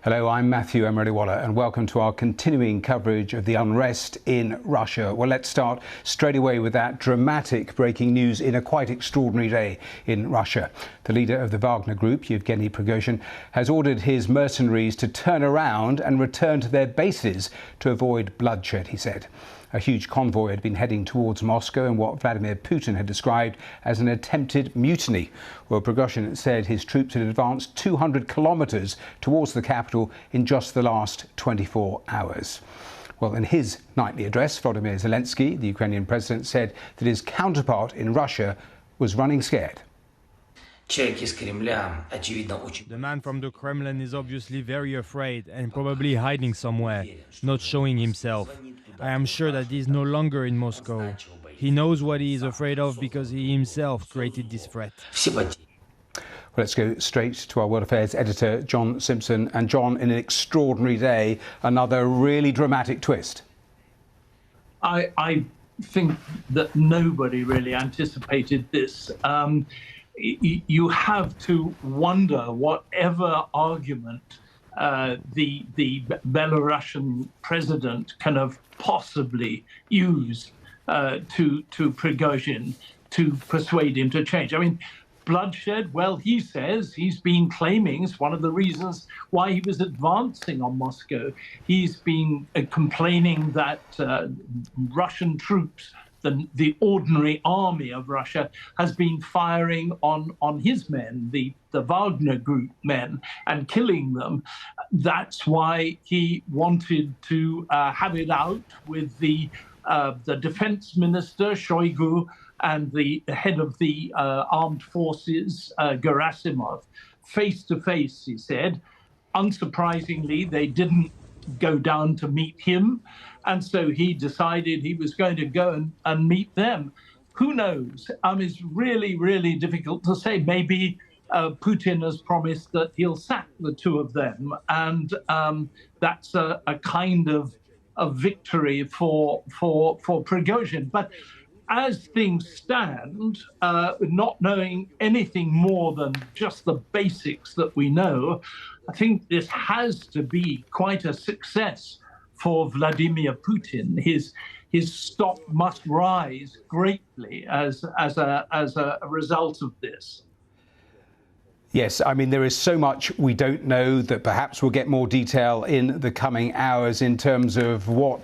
Hello, I'm Matthew Emery-Waller and welcome to our continuing coverage of the unrest in Russia. Well, let's start straight away with that dramatic breaking news in a quite extraordinary day in Russia. The leader of the Wagner Group, Yevgeny Prigozhin, has ordered his mercenaries to turn around and return to their bases to avoid bloodshed, he said. A huge convoy had been heading towards Moscow in what Vladimir Putin had described as an attempted mutiny. Well, Prigozhin said his troops had advanced 200 kilometres towards the capital in just the last 24 hours. Well, in his nightly address, Volodymyr Zelensky, the Ukrainian president, said that his counterpart in Russia was running scared. The man from the Kremlin is obviously very afraid and probably hiding somewhere, not showing himself. I am sure that he is no longer in Moscow. He knows what he is afraid of because he himself created this threat. Well, let's go straight to our World Affairs editor, John Simpson. And John, in an extraordinary day, another really dramatic twist. I think that nobody really anticipated this. You have to wonder whatever argument the Belarusian president can have possibly used to Prigozhin to persuade him to change. I mean, bloodshed, well, he says he's been claiming it's one of the reasons why he was advancing on Moscow. He's been complaining that Russian troops, the ordinary army of Russia, has been firing on his men, the Wagner Group men, and killing them. That's why he wanted to have it out with the defense minister, Shoigu, and the head of the armed forces, Gerasimov, face to face, he said. Unsurprisingly, they didn't go down to meet him. And so he decided he was going to go and meet them. Who knows? It's really, really difficult to say. Maybe Putin has promised that he'll sack the two of them. And that's a kind of a victory for Prigozhin. But as things stand, not knowing anything more than just the basics that we know, I think this has to be quite a success for Vladimir Putin. His stock must rise greatly as a result of this. Yes, I mean, there is so much we don't know that perhaps we'll get more detail in the coming hours in terms of what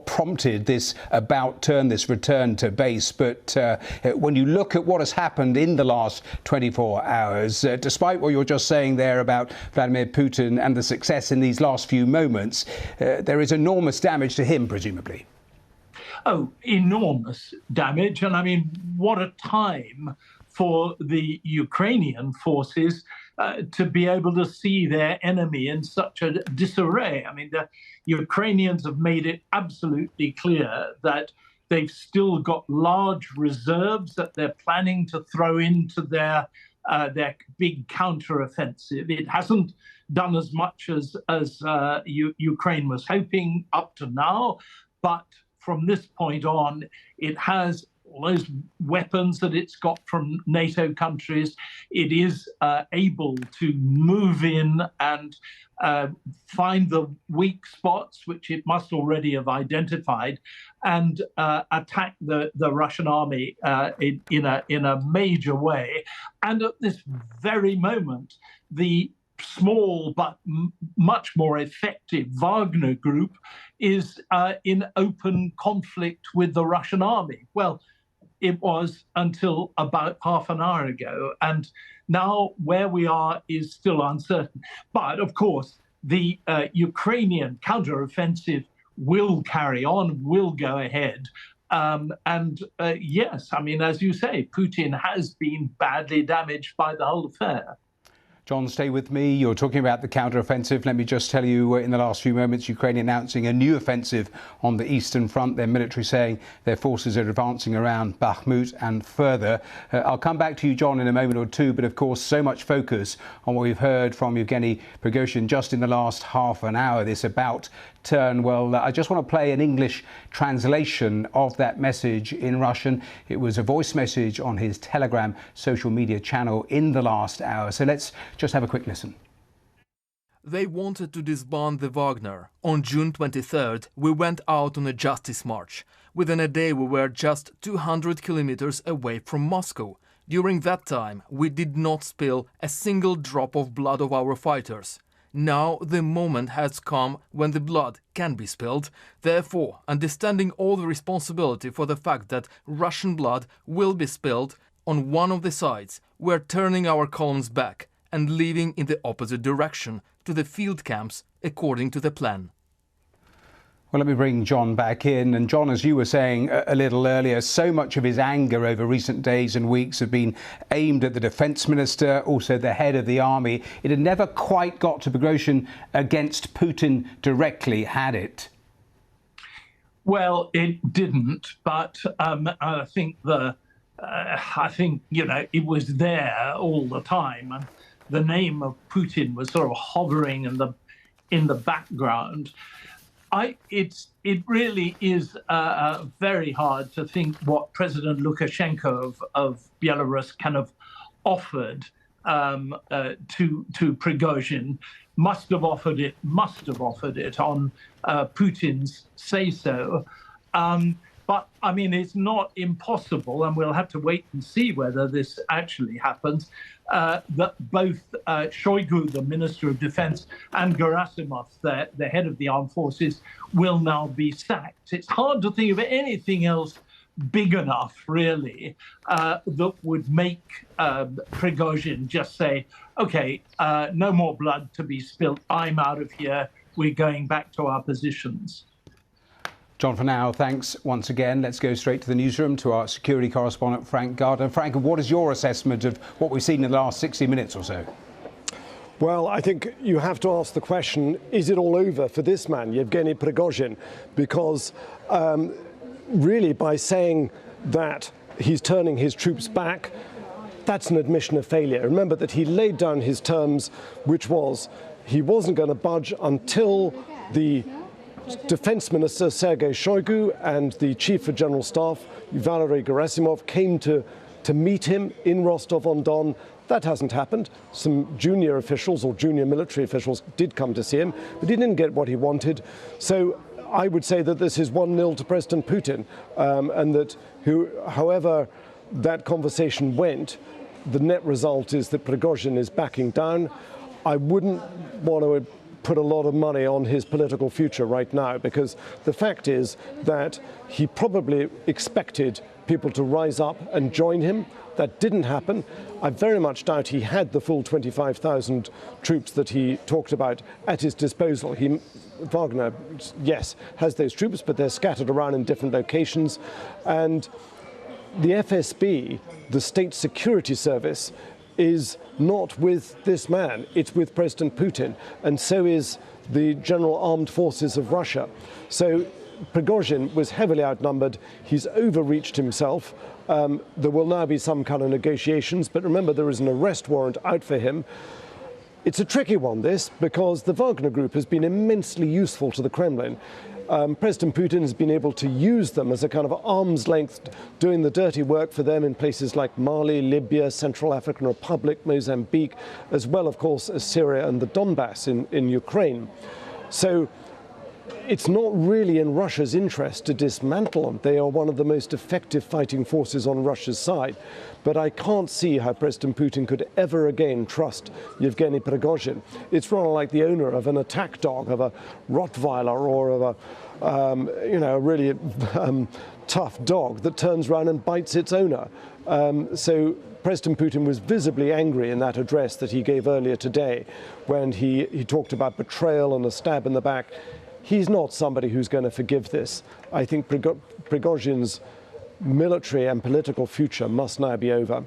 prompted this about turn, this return to base. But when you look at what has happened in the last 24 hours, despite what you're just saying there about Vladimir Putin and the success in these last few moments, there is enormous damage to him, presumably. Oh, enormous damage. And I mean, what a time for the Ukrainian forces to be able to see their enemy in such a disarray. I mean, the Ukrainians have made it absolutely clear that they've still got large reserves that they're planning to throw into their big counteroffensive. It hasn't done as much as Ukraine was hoping up to now, but from this point on, it has all those weapons that it's got from NATO countries. It is able to move in and find the weak spots, which it must already have identified, and attack the Russian army in a major way. And at this very moment, the small but much more effective Wagner Group is in open conflict with the Russian army. Well, it was until about half an hour ago. And now where we are is still uncertain. But of course, the Ukrainian counteroffensive will carry on, will go ahead. Yes, I mean, as you say, Putin has been badly damaged by the whole affair. John, stay with me. You're talking about the counter-offensive. Let me just tell you, in the last few moments, Ukraine announcing a new offensive on the eastern front. Their military saying their forces are advancing around Bakhmut and further. I'll come back to you, John, in a moment or two. But of course, so much focus on what we've heard from Yevgeny Prigozhin just in the last half an hour, this about turn. Well, I just want to play an English translation of that message in Russian. It was a voice message on his Telegram social media channel in the last hour. So let's just have a quick listen. They wanted to disband the Wagner. On June 23rd, we went out on a justice march. Within a day, we were just 200 kilometers away from Moscow. During that time, we did not spill a single drop of blood of our fighters. Now the moment has come when the blood can be spilled. Therefore, understanding all the responsibility for the fact that Russian blood will be spilled on one of the sides, we're turning our columns back and leaving in the opposite direction to the field camps according to the plan. Well, let me bring John back in. And John, as you were saying a little earlier, so much of his anger over recent days and weeks have been aimed at the defence minister, also the head of the army. It had never quite got to Prigozhin against Putin directly, had it? Well, it didn't, but I think it was there all the time, and the name of Putin was sort of hovering in the background. It really is very hard to think what President Lukashenko of Belarus kind of offered to Prigozhin. Must have offered it on Putin's say-so. But, I mean, it's not impossible, and we'll have to wait and see whether this actually happens, that both Shoigu, the Minister of Defense, and Gerasimov, the head of the armed forces, will now be sacked. It's hard to think of anything else big enough, really, that would make Prigozhin just say, OK, no more blood to be spilt. I'm out of here. We're going back to our positions. John, for now, thanks once again. Let's go straight to the newsroom to our security correspondent, Frank Gardner. Frank, what is your assessment of what we've seen in the last 60 minutes or so? Well, I think you have to ask the question, is it all over for this man, Yevgeny Prigozhin? Because really, by saying that he's turning his troops back, that's an admission of failure. Remember that he laid down his terms, which was he wasn't going to budge until the Defense Minister Sergei Shoigu and the Chief of General Staff Valery Gerasimov came to meet him in Rostov-on-Don. That hasn't happened. Some junior officials or junior military officials did come to see him, but he didn't get what he wanted. So I would say that this is 1-0 to President Putin, and that however that conversation went, the net result is that Prigozhin is backing down. I wouldn't want to put a lot of money on his political future right now, because the fact is that he probably expected people to rise up and join him. That didn't happen. I very much doubt he had the full 25,000 troops that he talked about at his disposal. Wagner, yes, has those troops, but they're scattered around in different locations. And the FSB, the State Security Service, is not with this man, it's with President Putin, and so is the General Armed Forces of Russia. So Prigozhin was heavily outnumbered, he's overreached himself. There will now be some kind of negotiations, but remember there is an arrest warrant out for him. It's a tricky one, this, because the Wagner Group has been immensely useful to the Kremlin. President Putin has been able to use them as a kind of arm's length, doing the dirty work for them in places like Mali, Libya, Central African Republic, Mozambique, as well, of course, as Syria and the Donbass in Ukraine. So it's not really in Russia's interest to dismantle them. They are one of the most effective fighting forces on Russia's side. But I can't see how President Putin could ever again trust Yevgeny Prigozhin. It's rather like the owner of an attack dog, of a Rottweiler or of a really tough dog that turns around and bites its owner. So President Putin was visibly angry in that address that he gave earlier today when he talked about betrayal and a stab in the back. He's not somebody who's going to forgive this. I think Prigozhin's military and political future must now be over.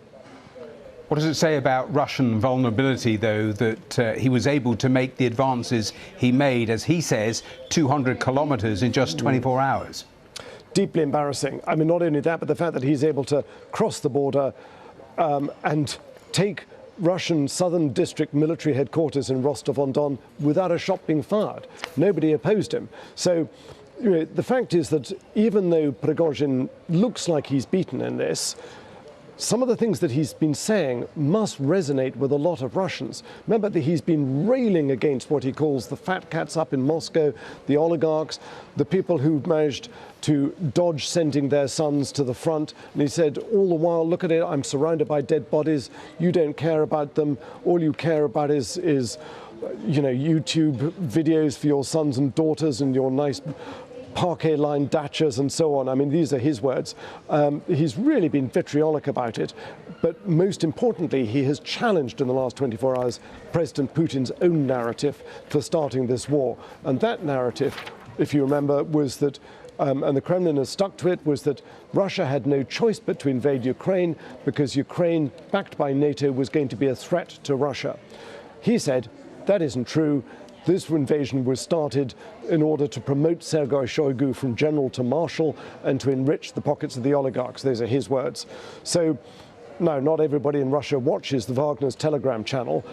What does it say about Russian vulnerability, though, that he was able to make the advances he made, as he says, 200 kilometers in just 24 hours? Deeply embarrassing. I mean, not only that, but the fact that he's able to cross the border and take Russian Southern District military headquarters in Rostov-on-Don without a shot being fired. Nobody opposed him. So the fact is that even though Prigozhin looks like he's beaten in this, some of the things that he's been saying must resonate with a lot of Russians. Remember that he's been railing against what he calls the fat cats up in Moscow, the oligarchs, the people who've managed to dodge sending their sons to the front. And he said, all the while, look at it, I'm surrounded by dead bodies. You don't care about them. All you care about is YouTube videos for your sons and daughters and your nice parquet-lined dachas and so on. I mean, these are his words. He's really been vitriolic about it. But most importantly, he has challenged in the last 24 hours President Putin's own narrative for starting this war. And that narrative, if you remember, was that, and the Kremlin has stuck to it, was that Russia had no choice but to invade Ukraine because Ukraine, backed by NATO, was going to be a threat to Russia. He said, that isn't true. This invasion was started in order to promote Sergei Shoigu from general to marshal and to enrich the pockets of the oligarchs. Those are his words. So, no, not everybody in Russia watches the Wagner's Telegram channel.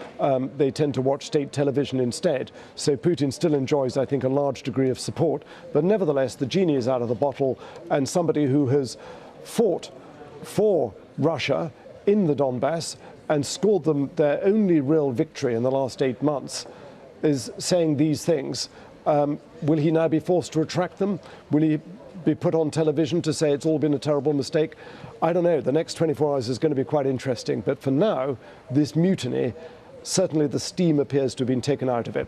They tend to watch state television instead. So Putin still enjoys, I think, a large degree of support. But nevertheless, the genie is out of the bottle, and somebody who has fought for Russia in the Donbass and scored them their only real victory in the last 8 months is saying these things. Will he now be forced to retract them? Will he be put on television to say it's all been a terrible mistake? I don't know. The next 24 hours is going to be quite interesting. But for now, this mutiny, certainly the steam appears to have been taken out of it.